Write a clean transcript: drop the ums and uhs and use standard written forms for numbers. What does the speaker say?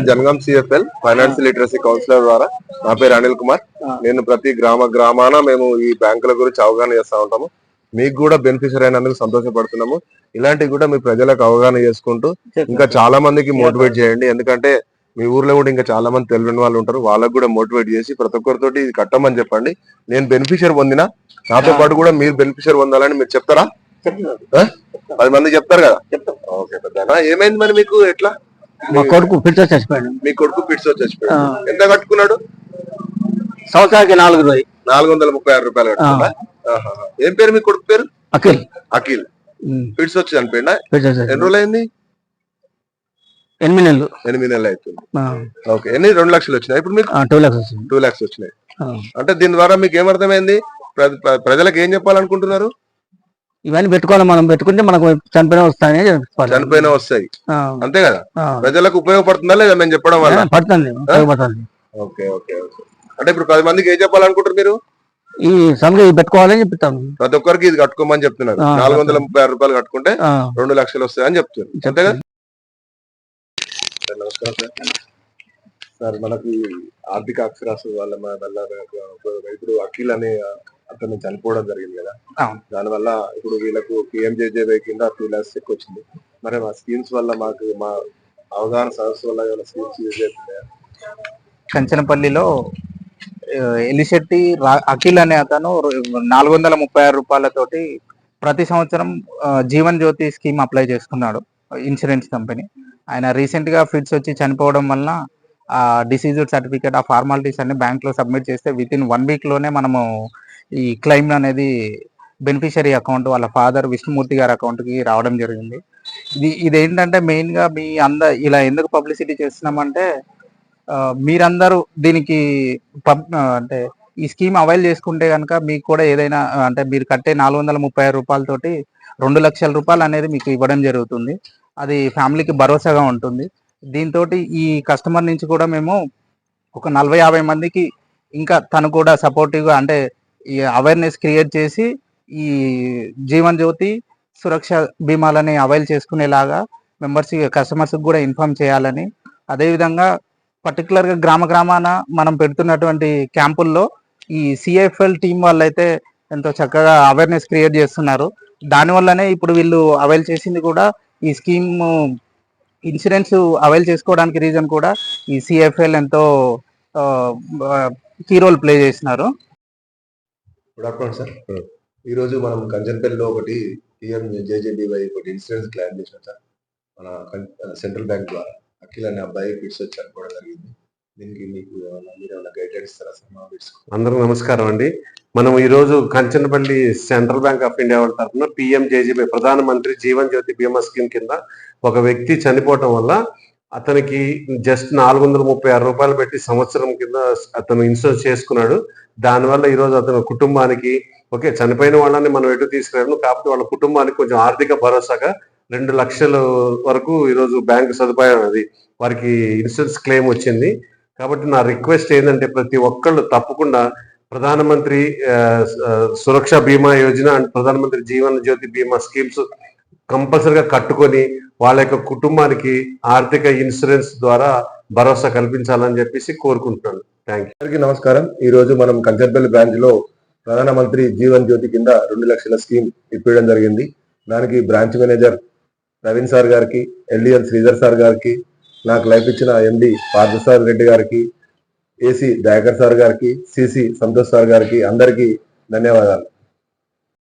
Jangaon CFL financial literacy counsellor ద్వారా నా పేరు అనిల్ కుమార్. నేను ప్రతి గ్రామాన మేము ఈ బ్యాంకుల గురించి అవగాహన చేస్తా ఉంటాము. మీకు కూడా బెనిఫిషియర్ అయినందుకు సంతోషపడుతున్నాము. ఇలాంటివి కూడా మీ ప్రజలకు అవగాహన చేసుకుంటూ ఇంకా చాలా మందికి మోటివేట్ చేయండి. ఎందుకంటే మీ ఊర్లో కూడా ఇంకా చాలా మంది తెలియని వాళ్ళు ఉంటారు. వాళ్ళకు కూడా మోటివేట్ చేసి ప్రతి ఒక్కరితోటి ఇది కట్టమని చెప్పండి. నేను బెనిఫిషియర్ పొందినా, నాతో పాటు కూడా మీరు బెనిఫిషియర్ పొందాలని మీరు చెప్తారా? 10 మంది చెప్తారు కదా. ఓకే పెద్ద. ఏమైంది మరి మీకు? ఎట్లా? మా కొడుకు ఫిట్స్ చచ్చిపోయాడు. మీ కొడుకు ఫిట్స్ చచ్చిపోయాడు. ఎంత కట్టుకున్నాడు? సంవత్సరానికి 436 రూపాయలు కట్టుకున్నా. ఏం పేరు మీ కొడుకు పేరు? అఖిల్. అఖిల్ ఫిట్స్ వచ్చి చనిపోయినా? ఎన్ని రోజులు అయింది? 8 నెలలు. 8 నెలలు అవుతుంది. ఓకే. ఎన్ని? 2 లక్షలు వచ్చినాయి ఇప్పుడు మీకు? 2 lakhs వచ్చినాయి. అంటే దీని ద్వారా మీకు ఏమర్థమైంది? ప్రజలకు ఏం చెప్పాలనుకుంటున్నారు? ఇవన్నీ పెట్టుకోవాలి, మనం పెట్టుకుంటే మనకు చనిపోయినా వస్తాయి. చనిపోయినా వస్తాయి అంతే కదా. ప్రజలకు ఉపయోగపడుతుందా లేదా మేము చెప్పడం వల్ల? పడుతుంది. Okay okay okay. అంటే ఇప్పుడు 10 మందికి ఏం చెప్పాలనుకుంటారు మీరు? ఈ సమయం పెట్టుకోవాలని చెప్తాను. ప్రతి ఒక్కరికి ఇది కట్టుకోమని చెప్తున్నారు. 436 రూపాయలు కట్టుకుంటే 2 లక్షలు వస్తాయని చెప్తున్నారు అంతే కదా. నమస్కారం సార్. మనకి ఆర్థిక అక్షరాస్యత వల్ల ఇప్పుడు అఖిల్ అనే అతను చనిపోవడం జరిగింది కదా. దానివల్ల ఇప్పుడు వీళ్ళకు PMJJY కింద 2 lakhs చెక్ వచ్చింది. మరి మా స్కీమ్స్ వల్ల మాకు మా అవగాహన సదస్సు వల్ల ఏమైనా స్కీమ్స్ యూజ్ అవుతున్నాయా? కంచనపల్లిలో ఎలిశెట్టి అఖిల్ అనే అతను 436 రూపాయలతోటి ప్రతి సంవత్సరం జీవన్ జ్యోతి స్కీమ్ అప్లై చేసుకున్నాడు, ఇన్సూరెన్స్ కంపెనీ. ఆయన రీసెంట్ గా ఫిట్స్ వచ్చి చనిపోవడం వలన ఆ డిసీజ్డ్ సర్టిఫికేట్, ఆ ఫార్మాలిటీస్ అన్ని బ్యాంక్ లో సబ్మిట్ చేస్తే విత్ ఇన్ 1 week లోనే మనము ఈ క్లెయిమ్ అనేది బెనిఫిషరీ అకౌంట్, వాళ్ళ ఫాదర్ విష్ణుమూర్తి గారి అకౌంట్ కి రావడం జరిగింది. ఇదేంటంటే మెయిన్ గా మీ ఇలా ఎందుకు పబ్లిసిటీ చేస్తున్నామంటే మీరందరూ దీనికి అంటే ఈ స్కీమ్ అవైల్ చేసుకుంటే కనుక మీకు కూడా ఏదైనా అంటే మీరు కట్టే 436 రూపాయలతోటి 2 లక్షల రూపాయలు అనేది మీకు ఇవ్వడం జరుగుతుంది. అది ఫ్యామిలీకి భరోసాగా ఉంటుంది. దీంతో ఈ కస్టమర్ నుంచి కూడా మేము ఒక 40-50 మందికి ఇంకా తను కూడా సపోర్టివ్గా అంటే ఈ అవేర్నెస్ క్రియేట్ చేసి ఈ జీవన్ జ్యోతి సురక్ష బీమాలని అవైల్ చేసుకునేలాగా కస్టమర్స్ కూడా ఇన్ఫార్మ్ చేయాలని, అదేవిధంగా పర్టికులర్గా గ్రామాన మనం పెడుతున్నటువంటి క్యాంపుల్లో ఈ CFL టీం వాళ్ళైతే ఎంతో చక్కగా అవేర్నెస్ క్రియేట్ చేస్తున్నారు. దానివల్లనే ఇప్పుడు వీళ్ళు అవైల్ చేసింది కూడా ఈ స్కీమ్ ఇన్సూరెన్స్ అవైల్ చేసుకోవడానికి రీజన్ కూడా ఈ CFL ఎంతో కీ రోల్ ప్లే చేస్తున్నారు. Good afternoon sir. ఈరోజు మనం కంచనపల్లిలో ఒకటి PMJJBY ఒకటి ఇన్సూరెన్స్ క్లెయిమ్ చేసాం సార్. మన సెంట్రల్ బ్యాంక్ ద్వారా అఖిల్ అనే అబ్బాయి ఫిట్స్ వచ్చి చనిపోవడం జరిగింది. దీనికి మీకు మీరు ఏమైనా గైడెన్స్ ఇస్తారా సార్ మా ఫిట్స్? అందరికీ నమస్కారం అండి. మనం ఈరోజు Kanchanapalli central bank of India వాళ్ళ తరఫున PMJJBY ప్రధానమంత్రి జీవన్ జ్యోతి బీమా స్కీమ్ కింద ఒక వ్యక్తి చనిపోవటం వల్ల అతనికి జస్ట్ 436 రూపాయలు పెట్టి సంవత్సరం కింద అతను ఇన్సూరెన్స్ చేసుకున్నాడు. దానివల్ల ఈరోజు అతను కుటుంబానికి చనిపోయిన వాళ్ళని మనం ఎటు తీసుకురాను, కాకపోతే వాళ్ళ కుటుంబానికి కొంచెం ఆర్థిక భరోసాగా 2 లక్షల వరకు ఈరోజు బ్యాంకు సదుపాయం అది వారికి ఇన్సూరెన్స్ క్లెయిమ్ వచ్చింది. కాబట్టి నా రిక్వెస్ట్ ఏంటంటే ప్రతి ఒక్కళ్ళు తప్పకుండా ప్రధానమంత్రి సురక్ష బీమా యోజన అండ్ ప్రధానమంత్రి జీవన్ జ్యోతి బీమా స్కీమ్స్ కంపల్సరిగా కట్టుకొని వాళ్ళ యొక్క కుటుంబానికి ఆర్థిక ఇన్సూరెన్స్ ద్వారా భరోసా కల్పించాలని చెప్పేసి కోరుకుంటున్నాను. Thank you. అందరికీ నమస్కారం. ఈ రోజు మనం కంచనపల్లి బ్రాంచ్ లో ప్రధానమంత్రి జీవన్ జ్యోతి కింద 2 లక్షల స్కీమ్ ఇప్పించడం జరిగింది. దానికి బ్రాంచ్ మేనేజర్ ప్రవీణ్ సార్ గారికి, LDN శ్రీధర్ సార్ గారికి, నాకు లైఫ్ ఇచ్చిన MD పార్థసార్ రెడ్డి గారికి, AC దయాకర్ సార్ గారికి, CC సంతోష్ సార్ గారికి అందరికీ ధన్యవాదాలు.